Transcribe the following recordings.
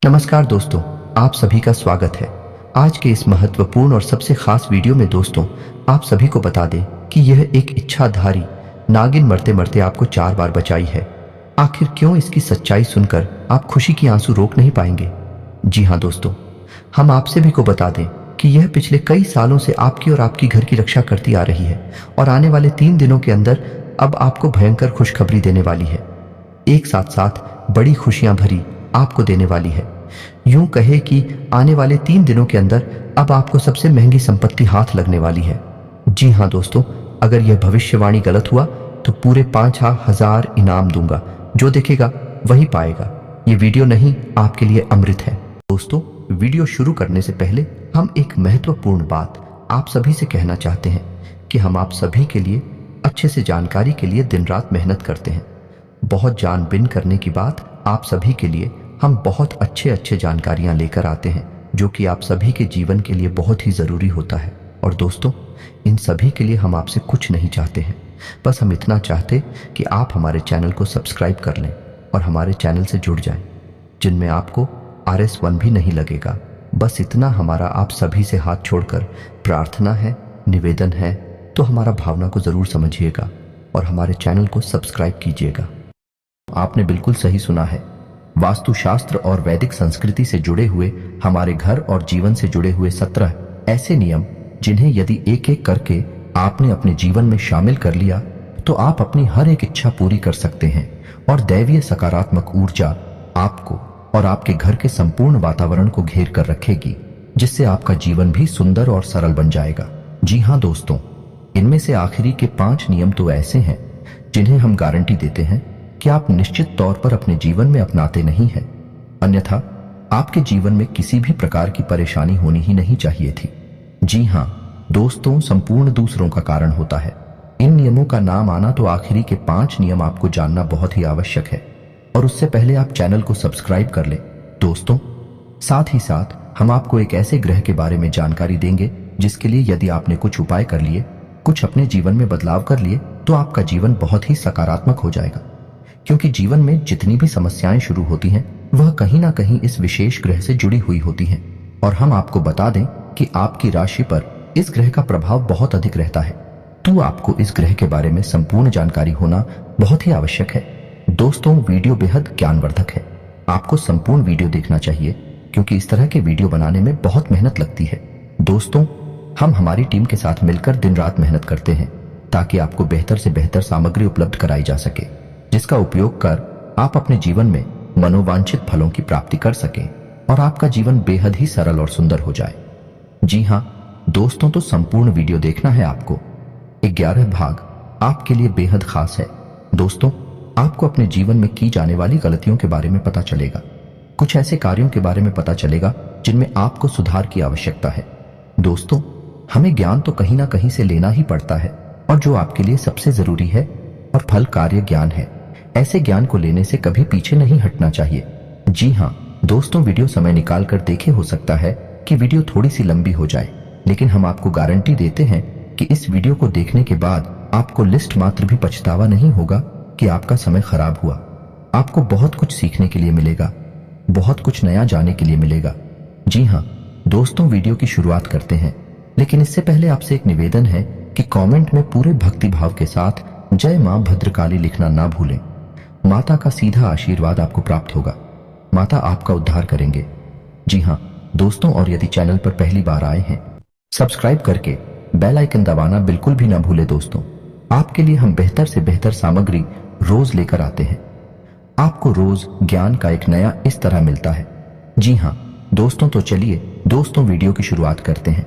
नमस्कार दोस्तों, आप सभी का स्वागत है। आज के इस महत्वपूर्ण और सबसे खास वीडियो में दोस्तों आप सभी को बता दें कि यह एक इच्छाधारी नागिन मरते मरते आपको 4 बार बचाई है। आखिर क्यों? इसकी सच्चाई सुनकर आप खुशी की आंसू रोक नहीं पाएंगे। जी हाँ दोस्तों, हम आप सभी को बता दें कि यह पिछले कई सालों से आपकी और आपकी घर की रक्षा करती आ रही है और आने वाले 3 दिनों के अंदर अब आपको भयंकर खुशखबरी देने वाली है। एक साथ साथ बड़ी खुशियां भरी आपको देने वाली है। यूं कहे कि आने वाले 3 दिनों के अंदर अब आपको सबसे महंगी संपत्ति हाथ लगने वाली है। जी हाँ दोस्तों, अगर यह भविष्यवाणी गलत हुआ तो पूरे 5,000 इनाम दूंगा। जो देखेगा वही पाएगा। ये वीडियो नहीं, आपके लिए अमृत है। दोस्तों, वीडियो शुरू करने से पहले हम एक महत्वपूर्ण बात आप सभी से कहना चाहते हैं कि हम आप सभी के लिए अच्छे से जानकारी के लिए दिन रात मेहनत करते हैं। बहुत जानबीन करने की बात, आप सभी के लिए हम बहुत अच्छे जानकारियां लेकर आते हैं जो कि आप सभी के जीवन के लिए बहुत ही ज़रूरी होता है। और दोस्तों, इन सभी के लिए हम आपसे कुछ नहीं चाहते हैं, बस हम इतना चाहते कि आप हमारे चैनल को सब्सक्राइब कर लें और हमारे चैनल से जुड़ जाएं, जिनमें आपको RS1 भी नहीं लगेगा। बस इतना हमारा आप सभी से हाथ छोड़कर प्रार्थना है, निवेदन है, तो हमारा भावना को ज़रूर समझिएगा और हमारे चैनल को सब्सक्राइब कीजिएगा। आपने बिल्कुल सही सुना है। वास्तुशास्त्र और वैदिक संस्कृति से जुड़े हुए हमारे घर और जीवन से जुड़े हुए 17 ऐसे नियम, जिन्हें यदि एक एक करके आपने अपने जीवन में शामिल कर लिया तो आप अपनी हर एक इच्छा पूरी कर सकते हैं और दैवीय सकारात्मक ऊर्जा आपको और आपके घर के संपूर्ण वातावरण को घेर कर रखेगी, जिससे आपका जीवन भी सुंदर और सरल बन जाएगा। जी हाँ दोस्तों, इनमें से आखिरी के 5 नियम तो ऐसे हैं जिन्हें हम गारंटी देते हैं कि आप निश्चित तौर पर अपने जीवन में अपनाते नहीं हैं, अन्यथा आपके जीवन में किसी भी प्रकार की परेशानी होनी ही नहीं चाहिए थी। जी हाँ दोस्तों, संपूर्ण दूसरों का कारण होता है। इन नियमों का नाम आना तो आखिरी के 5 नियम आपको जानना बहुत ही आवश्यक है, और उससे पहले आप चैनल को सब्सक्राइब कर लें। दोस्तों, साथ ही साथ हम आपको एक ऐसे ग्रह के बारे में जानकारी देंगे जिसके लिए यदि आपने कुछ उपाय कर लिए, कुछ अपने जीवन में बदलाव कर लिए, तो आपका जीवन बहुत ही सकारात्मक हो जाएगा। क्योंकि जीवन में जितनी भी समस्याएं शुरू होती हैं वह कहीं ना कहीं इस विशेष ग्रह से जुड़ी हुई होती हैं, और हम आपको बता दें कि आपकी राशि पर इस ग्रह का प्रभाव बहुत अधिक रहता है, तो आपको इस ग्रह के बारे में संपूर्ण जानकारी होना बहुत ही आवश्यक है। दोस्तों, वीडियो बेहद ज्ञानवर्धक है। आपको संपूर्ण वीडियो देखना चाहिए क्योंकि इस तरह के वीडियो बनाने में बहुत मेहनत लगती है। दोस्तों, हम हमारी टीम के साथ मिलकर दिन रात मेहनत करते हैं ताकि आपको बेहतर से बेहतर सामग्री उपलब्ध कराई जा सके, जिसका उपयोग कर आप अपने जीवन में मनोवांछित फलों की प्राप्ति कर सकें और आपका जीवन बेहद ही सरल और सुंदर हो जाए। जी हाँ दोस्तों, तो संपूर्ण वीडियो देखना है आपको। 11 भाग आपके लिए बेहद खास है। दोस्तों, आपको अपने जीवन में की जाने वाली गलतियों के बारे में पता चलेगा, कुछ ऐसे कार्यों के बारे में पता चलेगा जिनमें आपको सुधार की आवश्यकता है। दोस्तों, हमें ज्ञान तो कहीं ना कहीं से लेना ही पड़ता है, और जो आपके लिए सबसे जरूरी है और फल कार्य ज्ञान है, ऐसे ज्ञान को लेने से कभी पीछे नहीं हटना चाहिए। जी हाँ दोस्तों, वीडियो समय निकाल कर देखे। हो सकता है कि वीडियो थोड़ी सी लंबी हो जाए, लेकिन हम आपको गारंटी देते हैं कि इस वीडियो को देखने के बाद आपको लिस्ट मात्र भी पछतावा नहीं होगा कि आपका समय खराब हुआ। आपको बहुत कुछ सीखने के लिए मिलेगा, बहुत कुछ नया जानने के लिए मिलेगा। जी हाँ दोस्तों, वीडियो की शुरुआत करते हैं, लेकिन इससे पहले आपसे एक निवेदन है कि कमेंट में पूरे भक्ति भाव के साथ जय मां भद्रकाली लिखना ना भूलें। माता का सीधा आशीर्वाद आपको प्राप्त होगा। माता आपका उद्धार करेंगे। जी हाँ दोस्तों, और यदि चैनल पर पहली बार आए हैं, सब्सक्राइब करके बेल आइकन दबाना बिल्कुल भी ना भूले। दोस्तों, आपके लिए हम बेहतर से बेहतर सामग्री रोज लेकर आते हैं। आपको रोज ज्ञान का एक नया इस तरह मिलता है। जी हाँ दोस्तों, तो चलिए दोस्तों वीडियो की शुरुआत करते हैं।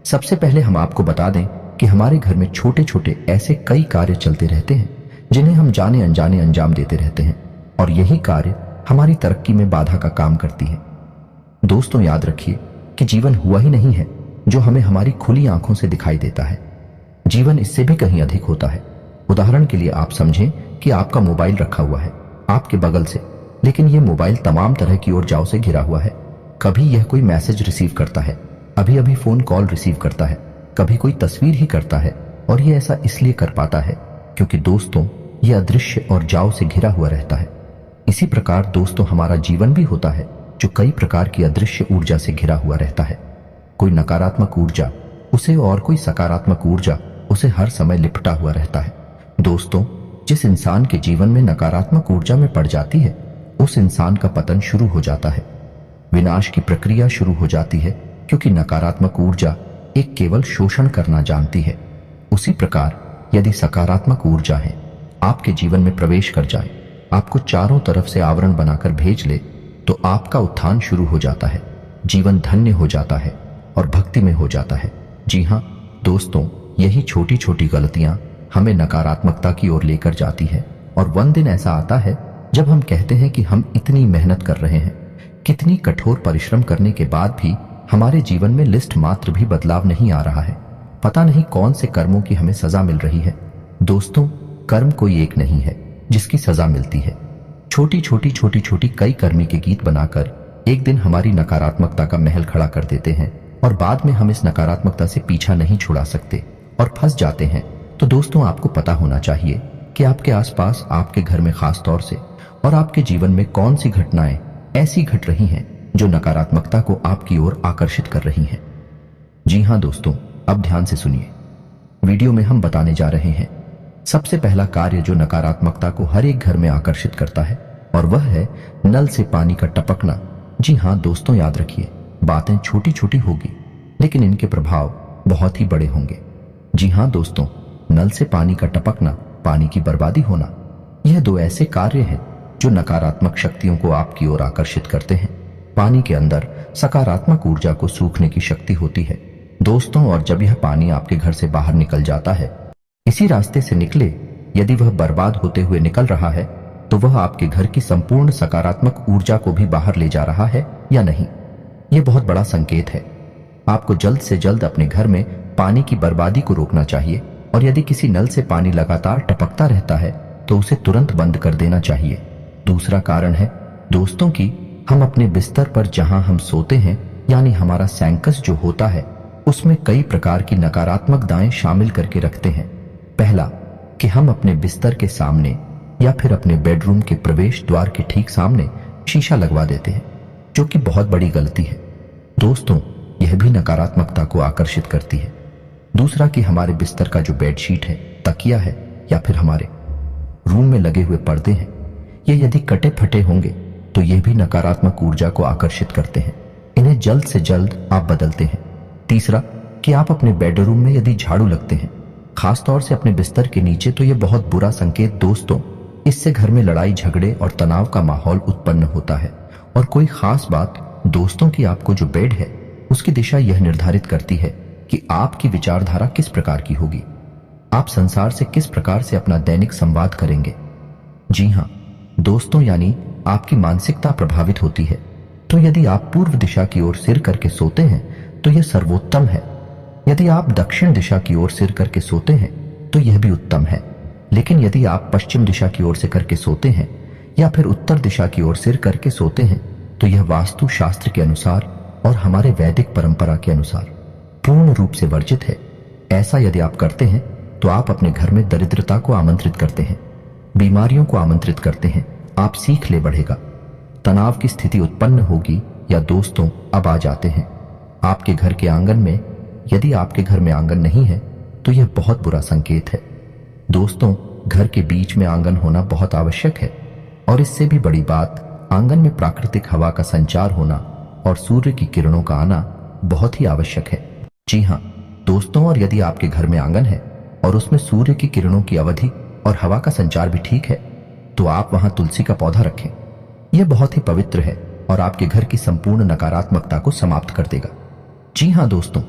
सबसे पहले हम आपको बता दें कि हमारे घर में छोटे छोटे ऐसे कई कार्य चलते रहते हैं जिन्हें हम जाने अनजाने अंजाम देते रहते हैं, और यही कार्य हमारी तरक्की में बाधा का काम करती है। दोस्तों, याद रखिए कि जीवन हुआ ही नहीं है जो हमें हमारी खुली आंखों से दिखाई देता है। जीवन इससे भी कहीं अधिक होता है। उदाहरण के लिए आप समझें कि आपका मोबाइल रखा हुआ है आपके बगल से, लेकिन यह मोबाइल तमाम तरह की ऊर्जाओं से घिरा हुआ है। कभी यह कोई मैसेज रिसीव करता है, अभी अभी फोन कॉल रिसीव करता है, कभी कोई तस्वीर ही करता है, और यह ऐसा इसलिए कर पाता है क्योंकि दोस्तों यह अदृश्य और जाव से घिरा हुआ रहता है। इसी प्रकार दोस्तों हमारा जीवन भी होता है जो कई प्रकार की अदृश्य ऊर्जा से घिरा हुआ रहता है। कोई नकारात्मक ऊर्जा उसे और कोई सकारात्मक ऊर्जा उसे हर समय लिपटा हुआ रहता है। दोस्तों, जिस इंसान के जीवन में नकारात्मक ऊर्जा में पड़ जाती है, उस इंसान का पतन शुरू हो जाता है, विनाश की प्रक्रिया शुरू हो जाती है, क्योंकि नकारात्मक ऊर्जा एक केवल शोषण करना जानती है। उसी प्रकार यदि सकारात्मक ऊर्जा है आपके जीवन में प्रवेश कर जाए, आपको चारों तरफ से आवरण बनाकर भेज ले, तो आपका उत्थान शुरू हो जाता है, जीवन धन्य हो जाता है और भक्ति में हो जाता है। जी हाँ दोस्तों, यही छोटी छोटी गलतियां हमें नकारात्मकता की ओर लेकर जाती है। और वन दिन ऐसा आता है जब हम कहते हैं कि हम इतनी मेहनत कर रहे हैं, कितनी कठोर परिश्रम करने के बाद भी हमारे जीवन में लिस्ट मात्र भी बदलाव नहीं आ रहा है। पता नहीं कौन से कर्मों की हमें सजा मिल रही है। दोस्तों, कर्म कोई एक नहीं है जिसकी सजा मिलती है। छोटी छोटी कई कर्मी के गीत बनाकर एक दिन हमारी नकारात्मकता का महल खड़ा कर देते हैं और बाद में हम इस नकारात्मकता से पीछा नहीं छुड़ा सकते और फंस जाते हैं। तो दोस्तों, आपको पता होना चाहिए कि आपके आसपास, आपके घर में खास तौर से और आपके जीवन में कौन सी घटनाएं ऐसी घट रही हैं जो नकारात्मकता को आपकी ओर आकर्षित कर रही हैं। जी हाँ दोस्तों, अब ध्यान से सुनिए। वीडियो में हम बताने जा रहे हैं सबसे पहला कार्य जो नकारात्मकता को हर एक घर में आकर्षित करता है, और वह है नल से पानी का टपकना। जी हाँ दोस्तों, याद रखिए, बातें छोटी छोटी होगी लेकिन इनके प्रभाव बहुत ही बड़े होंगे। जी हाँ दोस्तों, नल से पानी का टपकना, पानी की बर्बादी होना, यह दो ऐसे कार्य हैं जो नकारात्मक शक्तियों को आपकी ओर आकर्षित करते हैं। पानी के अंदर सकारात्मक ऊर्जा को सूखने की शक्ति होती है दोस्तों, और जब यह पानी आपके घर से बाहर निकल जाता है, इसी रास्ते से निकले, यदि वह बर्बाद होते हुए निकल रहा है, तो वह आपके घर की संपूर्ण सकारात्मक ऊर्जा को भी बाहर ले जा रहा है या नहीं। यह बहुत बड़ा संकेत है। आपको जल्द से जल्द अपने घर में पानी की बर्बादी को रोकना चाहिए, और यदि किसी नल से पानी लगातार टपकता रहता है तो उसे तुरंत बंद कर देना चाहिए। दूसरा कारण है दोस्तों कि हम अपने बिस्तर पर जहां हम सोते हैं, यानी हमारा सैंकस जो होता है, उसमें कई प्रकार की नकारात्मक दाएं शामिल करके रखते हैं। पहला कि हम अपने बिस्तर के सामने या फिर अपने बेडरूम के प्रवेश द्वार के ठीक सामने शीशा लगवा देते हैं, जो कि बहुत बड़ी गलती है दोस्तों। यह भी नकारात्मकता को आकर्षित करती है। दूसरा कि हमारे बिस्तर का जो बेडशीट है, तकिया है, या फिर हमारे रूम में लगे हुए पर्दे हैं, ये यदि कटे फटे होंगे तो यह भी नकारात्मक ऊर्जा को आकर्षित करते हैं। इन्हें जल्द से जल्द आप बदलते हैं। तीसरा कि आप अपने बेडरूम में यदि झाड़ू लगते हैं, खास तौर से अपने बिस्तर के नीचे, तो यह बहुत बुरा संकेत दोस्तों। इससे घर में लड़ाई झगड़े और तनाव का माहौल उत्पन्न होता है। और कोई खास बात दोस्तों कि आपको जो बेड है उसकी दिशा यह निर्धारित करती है कि आपकी विचारधारा किस प्रकार की होगी, आप संसार से किस प्रकार से अपना दैनिक संवाद करेंगे। जी हाँ दोस्तों, यानी आपकी मानसिकता प्रभावित होती है। तो यदि आप पूर्व दिशा की ओर सिर करके सोते हैं तो यह सर्वोत्तम है। यदि आप दक्षिण दिशा की ओर सिर करके सोते हैं तो यह भी उत्तम है। लेकिन यदि आप पश्चिम दिशा की ओर से करके सोते हैं या फिर उत्तर दिशा की ओर सिर करके सोते हैं, तो यह वास्तु शास्त्र के अनुसार और हमारे वैदिक परंपरा के अनुसार पूर्ण रूप से वर्जित है। ऐसा यदि आप करते हैं तो आप अपने घर में दरिद्रता को आमंत्रित करते हैं, बीमारियों को आमंत्रित करते हैं। आप सीख ले बढ़ेगा, तनाव की स्थिति उत्पन्न होगी। या दोस्तों, अब आ जाते हैं आपके घर के आंगन में। यदि आपके घर में आंगन नहीं है तो यह बहुत बुरा संकेत है दोस्तों। घर के बीच में आंगन होना बहुत आवश्यक है, और इससे भी बड़ी बात, आंगन में प्राकृतिक हवा का संचार होना और सूर्य की किरणों का आना बहुत ही आवश्यक है। जी हाँ दोस्तों, और यदि आपके घर में आंगन है और उसमें सूर्य की किरणों की अवधि और हवा का संचार भी ठीक है, तो आप वहां तुलसी का पौधा रखें। यह बहुत ही पवित्र है और आपके घर की संपूर्ण नकारात्मकता को समाप्त कर देगा। जी हाँ दोस्तों,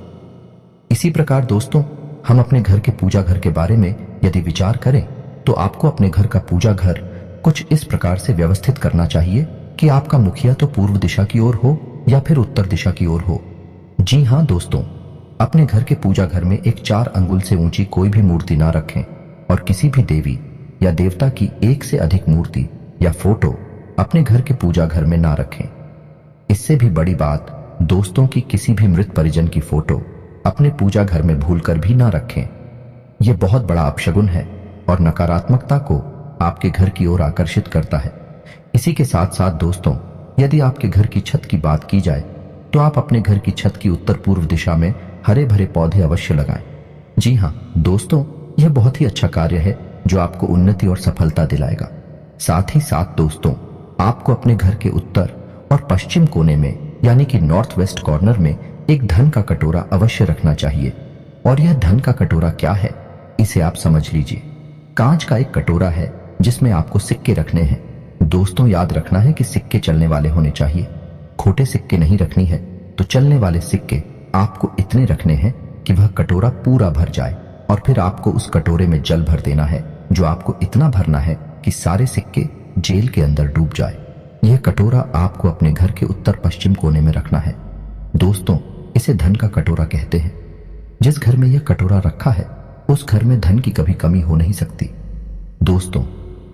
इसी प्रकार दोस्तों, हम अपने घर के पूजा घर के बारे में यदि विचार करें तो आपको अपने घर का पूजा घर कुछ इस प्रकार से व्यवस्थित करना चाहिए कि आपका मुखिया तो पूर्व दिशा की ओर हो या फिर उत्तर दिशा की ओर हो। जी हाँ दोस्तों, अपने घर के पूजा घर में एक 4 अंगुल से ऊंची कोई भी मूर्ति ना रखें, और किसी भी देवी या देवता की एक से अधिक मूर्ति या फोटो अपने घर के पूजा घर में ना रखें। इससे भी बड़ी बात दोस्तों की किसी भी मृत परिजन की फोटो अपने पूजा घर में भूलकर भी ना रखें। यह बहुत बड़ा अपशगुन है और नकारात्मकता को आपके घर की ओर आकर्षित करता है। इसी के साथ साथ दोस्तों, यदि आपके घर की छत की बात की जाए तो आप अपने घर की छत की उत्तर पूर्व दिशा में हरे भरे पौधे अवश्य लगाएं। जी हाँ दोस्तों, यह बहुत ही अच्छा कार्य है जो आपको उन्नति और सफलता दिलाएगा। साथ ही साथ दोस्तों, आपको अपने घर के उत्तर और पश्चिम कोने में यानी कि नॉर्थ वेस्ट कॉर्नर में एक धन का कटोरा अवश्य रखना चाहिए। और यह धन का कटोरा क्या है, इसे आप समझ लीजिए। कांच का एक कटोरा है जिसमें आपको सिक्के रखने हैं। दोस्तों याद रखना है कि सिक्के चलने वाले होने चाहिए, खोटे सिक्के नहीं रखनी है। तो चलने वाले सिक्के आपको इतने रखने हैं कि वह कटोरा पूरा भर जाए, और फिर आपको उस कटोरे में जल भर देना है जो आपको इतना भरना है कि सारे सिक्के जेल के अंदर डूब जाए। यह कटोरा आपको अपने घर के उत्तर पश्चिम कोने में रखना है। दोस्तों, इसे धन का कटोरा कहते हैं। जिस घर में यह कटोरा रखा है उस घर में धन की कभी कमी हो नहीं सकती। दोस्तों,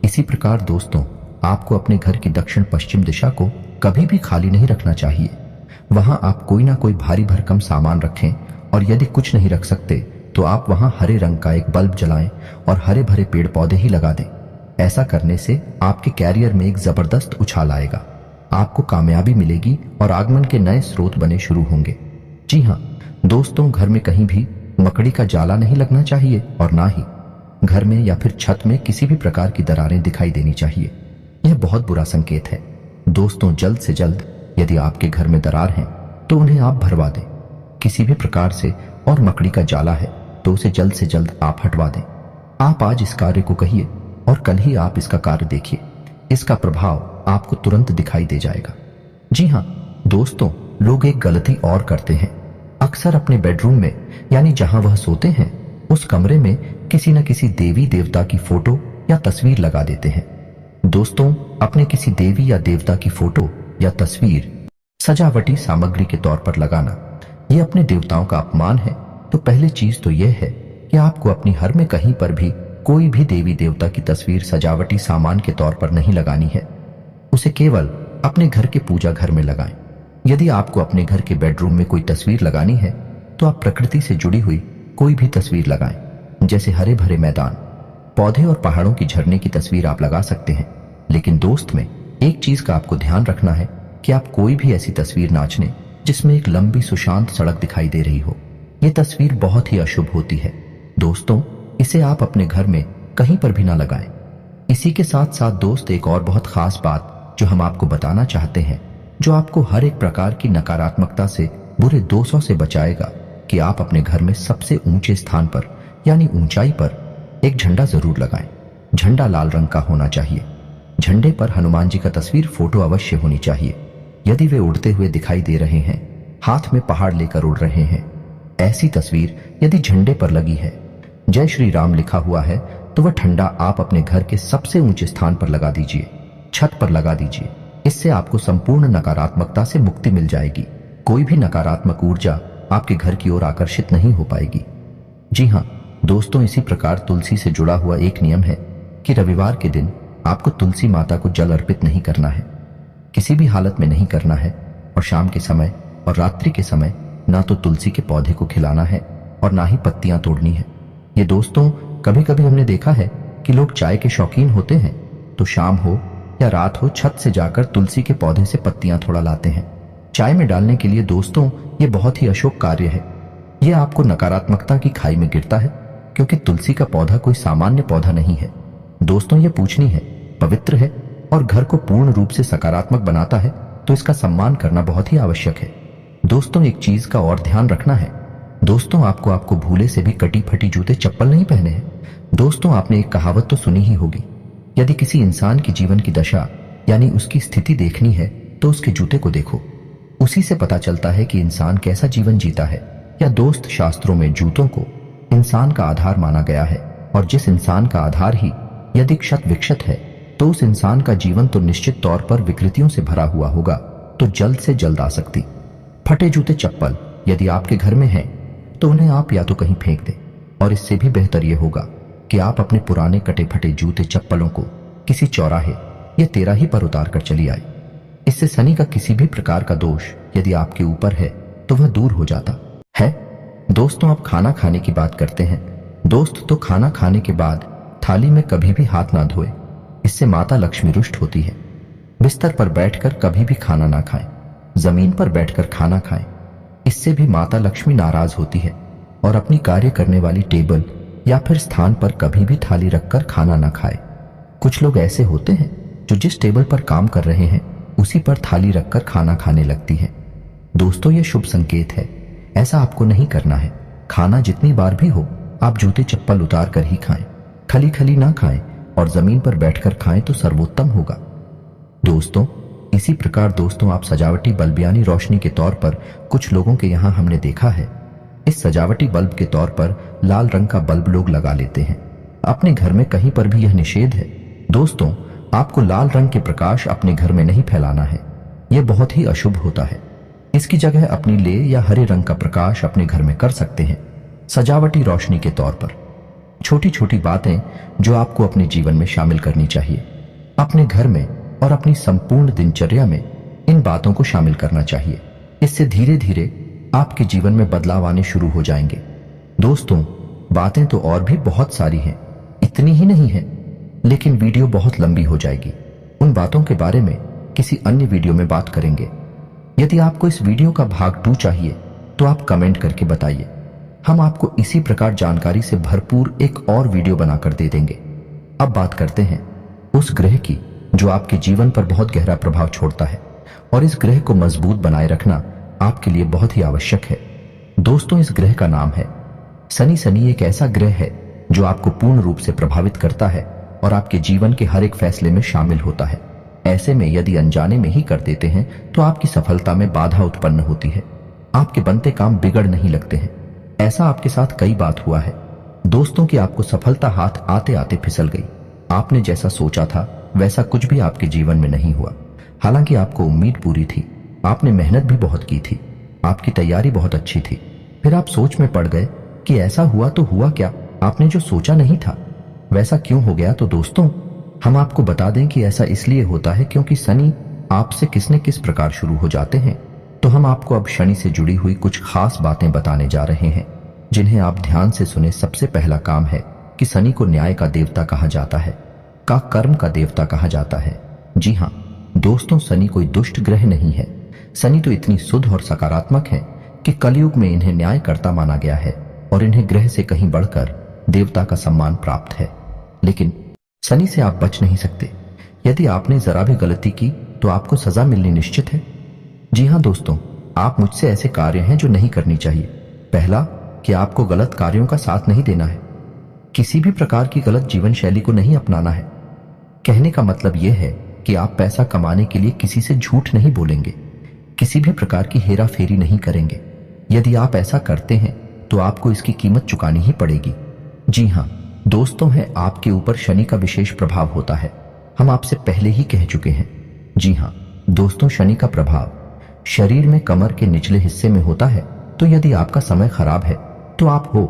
इसी प्रकार दोस्तों, आपको अपने घर की दक्षिण पश्चिम दिशा को कभी भी खाली नहीं रखना चाहिए। वहां आप कोई ना कोई भारी भरकम सामान रखें, और यदि कुछ नहीं रख सकते तो आप वहां हरे रंग का एक बल्ब जलाएं और हरे भरे पेड़ पौधे ही लगा दें। ऐसा करने से आपके कैरियर में एक जबरदस्त उछाल आएगा, आपको कामयाबी मिलेगी और आगमन के नए स्रोत बने शुरू होंगे। जी हाँ दोस्तों, घर में कहीं भी मकड़ी का जाला नहीं लगना चाहिए, और ना ही घर में या फिर छत में किसी भी प्रकार की दरारें दिखाई देनी चाहिए। यह बहुत बुरा संकेत है। दोस्तों, जल्द से जल्द यदि आपके घर में दरार हैं तो उन्हें आप भरवा दें किसी भी प्रकार से, और मकड़ी का जाला है तो उसे जल्द से जल्द आप हटवा दें। आप आज इस कार्य को कहिए और कल ही आप इसका कार्य देखिए, इसका प्रभाव आपको तुरंत दिखाई दे जाएगा। जी हाँ दोस्तों, लोग एक गलती और करते हैं। अक्सर अपने बेडरूम में यानी जहां वह सोते हैं उस कमरे में किसी न किसी देवी देवता की फोटो या तस्वीर लगा देते हैं। दोस्तों, अपने किसी देवी या देवता की फोटो या तस्वीर सजावटी सामग्री के तौर पर लगाना यह अपने देवताओं का अपमान है। तो पहली चीज तो यह है कि आपको अपनी घर में कहीं पर भी कोई भी देवी देवता की तस्वीर सजावटी सामान के तौर पर नहीं लगानी है। उसे केवल अपने घर के पूजा घर में लगाएं। यदि आपको अपने घर के बेडरूम में कोई तस्वीर लगानी है तो आप प्रकृति से जुड़ी हुई कोई भी तस्वीर लगाएं। जैसे हरे भरे मैदान, पौधे और पहाड़ों की झरने की तस्वीर आप लगा सकते हैं। लेकिन दोस्त में एक चीज का आपको ध्यान रखना है कि आप कोई भी ऐसी तस्वीर ना चुनें जिसमें एक लंबी सुशांत सड़क दिखाई दे रही हो। यह तस्वीर बहुत ही अशुभ होती है। दोस्तों, इसे आप अपने घर में कहीं पर भी ना लगाएं। इसी के साथ साथ दोस्त, एक और बहुत खास बात जो हम आपको बताना चाहते हैं, जो आपको हर एक प्रकार की नकारात्मकता से, बुरे दोषों से बचाएगा, कि आप अपने घर में सबसे ऊंचे स्थान पर यानी ऊंचाई पर एक झंडा जरूर लगाएं। झंडा लाल रंग का होना चाहिए। झंडे पर हनुमान जी का तस्वीर फोटो अवश्य होनी चाहिए। यदि वे उड़ते हुए दिखाई दे रहे हैं, हाथ में पहाड़ लेकर उड़ रहे हैं, ऐसी तस्वीर यदि झंडे पर लगी है, जय श्री राम लिखा हुआ है, तो वह झंडा आप अपने घर के सबसे ऊंचे स्थान पर लगा दीजिए, छत पर लगा दीजिए। इससे आपको संपूर्ण नकारात्मकता से मुक्ति मिल जाएगी। कोई भी नकारात्मक ऊर्जा आपके घर की ओर आकर्षित नहीं हो पाएगी। जी हाँ दोस्तों, इसी प्रकार तुलसी से जुड़ा हुआ एक नियम है कि रविवार के दिन आपको तुलसी माता को जल अर्पित नहीं करना है, किसी भी हालत में नहीं करना है। और शाम के समय और रात्रि के समय ना तो तुलसी के पौधे को खिलाना है और ना ही पत्तियां तोड़नी है। ये दोस्तों, कभी कभी हमने देखा है कि लोग चाय के शौकीन होते हैं तो शाम हो या रात हो, छत से जाकर तुलसी के पौधे से पत्तियां थोड़ा लाते हैं चाय में डालने के लिए। दोस्तों, ये बहुत ही अशुभ कार्य है। यह आपको नकारात्मकता की खाई में गिरता है, क्योंकि तुलसी का पौधा कोई सामान्य पौधा नहीं है। दोस्तों, यह पूजनीय है, पवित्र है और घर को पूर्ण रूप से सकारात्मक बनाता है, तो इसका सम्मान करना बहुत ही आवश्यक है। दोस्तों, एक चीज का और ध्यान रखना है। दोस्तों, आपको भूले से भी कटी फटी जूते चप्पल नहीं पहने हैं। दोस्तों, आपने एक कहावत तो सुनी ही होगी, यदि किसी इंसान की जीवन की दशा यानी उसकी स्थिति देखनी है तो उसके जूते को देखो, उसी से पता चलता है कि इंसान कैसा जीवन जीता है। या दोस्त, शास्त्रों में जूतों को इंसान का आधार माना गया है, और जिस इंसान का आधार ही यदि क्षत विक्षत है तो उस इंसान का जीवन तो निश्चित तौर पर विकृतियों से भरा हुआ होगा, तो जल्द से जल्द आ सकती। फटे जूते चप्पल यदि आपके घर में हैं तो उन्हें आप या तो कहीं फेंक दें, और इससे भी बेहतर यह होगा कि आप अपने पुराने कटे फटे जूते चप्पलों को किसी चौराहे या तेराही पर उतार कर चली आए। इससे शनि का किसी भी प्रकार का दोष यदि आपके ऊपर है तो वह दूर हो जाता है। दोस्तों, अब खाना खाने की बात करते हैं। दोस्त, तो खाना खाने के बाद थाली में कभी भी हाथ ना धोए, इससे माता लक्ष्मी रुष्ट होती है। बिस्तर पर बैठकर कभी भी खाना ना खाएं, जमीन पर बैठकर खाना खाएं। इससे भी माता लक्ष्मी नाराज होती है। और अपनी कार्य करने वाली टेबल या फिर स्थान पर कभी भी थाली रखकर खाना ना खाए। कुछ लोग ऐसे होते हैं जो जिस टेबल पर काम कर रहे हैं उसी पर थाली रखकर खाना खाने लगती है। दोस्तों, यह शुभ संकेत है, ऐसा आपको नहीं करना है। खाना जितनी बार भी हो आप जूते चप्पल उतार कर ही खाएं, खली खली ना खाएं और जमीन पर बैठकर खाएं तो सर्वोत्तम होगा। दोस्तों, इसी प्रकार दोस्तों आप सजावटी बल्ब यानी रोशनी के तौर पर कुछ लोगों के यहाँ हमने देखा है, इस सजावटी बल्ब के तौर पर लाल रंग का बल्ब लोग लगा लेते हैं। अपने घर में कहीं पर भी यह निषेध है। दोस्तों, आपको लाल रंग के प्रकाश अपने घर में नहीं फैलाना है, यह बहुत ही अशुभ होता है। इसकी जगह अपनी ले या हरे रंग का प्रकाश अपने घर में कर सकते हैं, सजावटी रोशनी के तौर पर। छोटी छोटी बातें जो आपको अपने जीवन में शामिल करनी चाहिए, अपने घर में और अपनी संपूर्ण दिनचर्या में इन बातों को शामिल करना चाहिए। इससे धीरे धीरे आपके जीवन में बदलाव आने शुरू हो जाएंगे। दोस्तों, बातें तो और भी बहुत सारी हैं, इतनी ही नहीं है, लेकिन वीडियो बहुत लंबी हो जाएगी। उन बातों के बारे में किसी अन्य वीडियो में बात करेंगे। यदि आपको इस वीडियो का भाग 2 चाहिए तो आप कमेंट करके बताइए, हम आपको इसी प्रकार जानकारी से भरपूर एक और वीडियो बनाकर दे देंगे। अब बात करते हैं उस ग्रह की जो आपके जीवन पर बहुत गहरा प्रभाव छोड़ता है, और इस ग्रह को मजबूत बनाए रखना आपके लिए बहुत ही आवश्यक है। दोस्तों, इस ग्रह का नाम है शनि। शनि एक ऐसा ग्रह है जो आपको पूर्ण रूप से प्रभावित करता है और आपके जीवन के हर एक फैसले में शामिल होता है। ऐसे में यदि अनजाने में ही कर देते हैं तो आपकी सफलता में बाधा उत्पन्न होती है, आपके बनते काम बिगड़ नहीं लगते हैं। ऐसा आपके साथ कई बार हुआ है दोस्तों कि आपको सफलता हाथ आते आते फिसल गई। आपने जैसा सोचा था वैसा कुछ भी आपके जीवन में नहीं हुआ। हालांकि आपको उम्मीद पूरी थी, आपने मेहनत भी बहुत की थी, आपकी तैयारी बहुत अच्छी थी, फिर आप सोच में पड़ गए कि ऐसा हुआ तो हुआ क्या, आपने जो सोचा नहीं था वैसा क्यों हो गया। तो दोस्तों, हम आपको बता दें कि ऐसा इसलिए होता है क्योंकि शनि आपसे किस न किस प्रकार शुरू हो जाते हैं। तो हम आपको अब शनि से जुड़ी हुई कुछ खास बातें बताने जा रहे हैं जिन्हें आप ध्यान से सुने। सबसे पहला काम है कि शनि को न्याय का देवता कहा जाता है, का कर्म का देवता कहा जाता है। जी हाँ दोस्तों, शनि कोई दुष्ट ग्रह नहीं है। शनि तो इतनी शुद्ध और सकारात्मक है कि कलयुग में इन्हें न्यायकर्ता माना गया है और इन्हें ग्रह से कहीं बढ़कर देवता का सम्मान प्राप्त है। लेकिन शनि से आप बच नहीं सकते। यदि आपने जरा भी गलती की तो आपको सजा मिलनी निश्चित है। जी हाँ दोस्तों, आप मुझसे ऐसे कार्य हैं जो नहीं करनी चाहिए। पहला, कि आपको गलत कार्यों का साथ नहीं देना है, किसी भी प्रकार की गलत जीवन शैली को नहीं अपनाना है। कहने का मतलब यह है कि आप पैसा कमाने के लिए किसी से झूठ नहीं बोलेंगे, किसी भी प्रकार की हेरा फेरी नहीं करेंगे। यदि आप ऐसा करते हैं तो आपको इसकी कीमत चुकानी ही पड़ेगी। जी हाँ दोस्तों, है आपके ऊपर शनि का विशेष प्रभाव होता है, हम आपसे पहले ही कह चुके हैं। जी हाँ दोस्तों, शनि का प्रभाव शरीर में कमर के निचले हिस्से में होता है। तो यदि आपका समय खराब है तो आप हो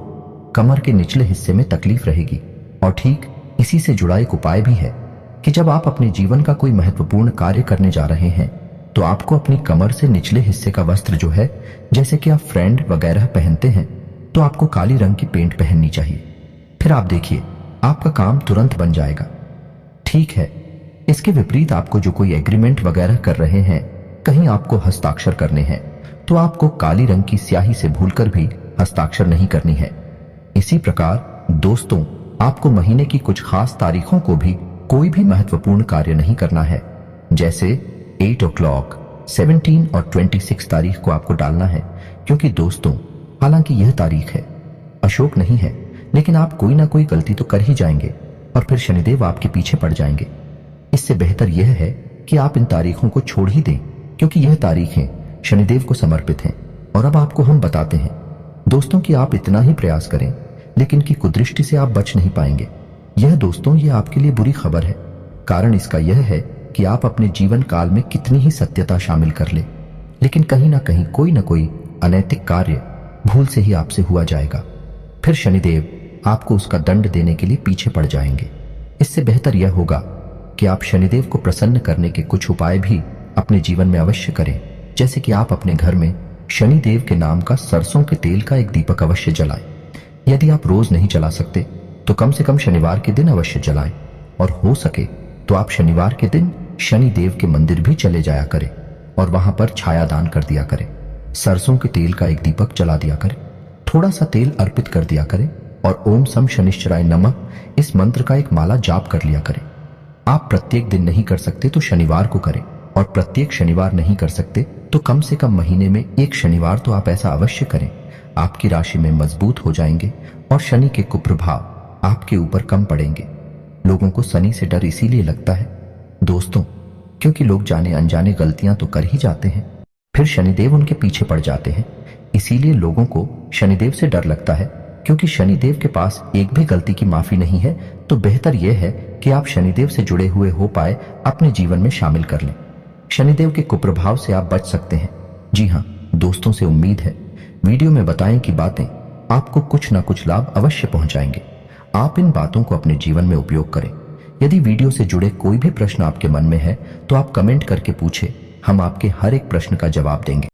कमर के निचले हिस्से में तकलीफ रहेगी। और ठीक इसी से जुड़ा एक उपाय भी है कि जब आप अपने जीवन का कोई महत्वपूर्ण कार्य करने जा रहे हैं तो आपको अपनी कमर से निचले हिस्से का वस्त्र जो है, जैसे कि आप फ्रेंड वगैरह पहनते हैं, तो आपको काली रंग की पेंट पहननी चाहिए। फिर आप देखिए आपका काम तुरंत बन जाएगा। ठीक है, इसके विपरीत आपको जो कोई एग्रीमेंट वगैरह कर रहे हैं, कहीं आपको हस्ताक्षर करने हैं, तो आपको काली रंग की स्याही से भूलकर भी हस्ताक्षर नहीं करनी है। इसी प्रकार दोस्तों, आपको महीने की कुछ खास तारीखों को भी कोई भी महत्वपूर्ण कार्य नहीं करना है। जैसे 8 o'clock, 17 और 26 तारीख को आपको डालना है, क्योंकि दोस्तों हालांकि यह तारीख है, अशोक नहीं है, लेकिन आप कोई ना कोई गलती तो कर ही जाएंगे और फिर शनिदेव आपके पीछे पड़ जाएंगे। इससे बेहतर यह है कि आप इन तारीखों को छोड़ ही दें, क्योंकि यह तारीखें शनिदेव को समर्पित हैं। और अब आपको हम बताते हैं दोस्तों कि आप इतना ही प्रयास करें, लेकिन की कुदृष्टि से आप बच नहीं पाएंगे। यह दोस्तों, यह आपके लिए बुरी खबर है। कारण इसका यह है कि आप अपने जीवन काल में कितनी ही सत्यता शामिल कर ले, लेकिन कहीं ना कहीं कोई ना कोई अनैतिक कार्य भूल से ही आपसे हुआ जाएगा। फिर शनिदेव आपको उसका दंड देने के लिए पीछे पड़ जाएंगे। इससे बेहतर यह होगा कि आप शनिदेव को प्रसन्न करने के कुछ उपाय भी अपने जीवन में अवश्य करें। जैसे कि आप अपने घर में शनिदेव के नाम का सरसों के तेल का एक दीपक अवश्य जलाएं। यदि आप रोज नहीं जला सकते तो कम से कम शनिवार के दिन अवश्य जलाएं, और हो सके तो आप शनिवार के दिन शनिदेव के मंदिर भी चले जाया करें और वहां पर छाया दान कर दिया करें। सरसों के तेल का एक दीपक जला दिया करें, थोड़ा सा तेल अर्पित कर दिया करें और ओम सम शनिश्चराय नमः इस मंत्र का एक माला जाप कर लिया करें। आप प्रत्येक दिन नहीं कर सकते तो शनिवार को करें, और प्रत्येक शनिवार नहीं कर सकते तो कम से कम महीने में एक शनिवार तो आप ऐसा अवश्य करें। आपकी राशि में मजबूत हो जाएंगे और शनि के कुप्रभाव आपके ऊपर कम पड़ेंगे। लोगों को शनि से डर इसीलिए लगता है दोस्तों, क्योंकि लोग जाने अनजाने गलतियां तो कर ही जाते हैं, फिर शनिदेव उनके पीछे पड़ जाते हैं। इसीलिए लोगों को शनिदेव से डर लगता है, क्योंकि शनिदेव के पास एक भी गलती की माफी नहीं है। तो बेहतर यह है कि आप शनिदेव से जुड़े हुए हो पाए अपने जीवन में शामिल कर लें। शनिदेव के कुप्रभाव से आप बच सकते हैं। जी हाँ दोस्तों, से उम्मीद है वीडियो में बताएं कि बातें आपको कुछ ना कुछ लाभ अवश्य पहुंचाएंगे। आप इन बातों को अपने जीवन में उपयोग करें। यदि वीडियो से जुड़े कोई भी प्रश्न आपके मन में है तो आप कमेंट करके पूछें, हम आपके हर एक प्रश्न का जवाब देंगे।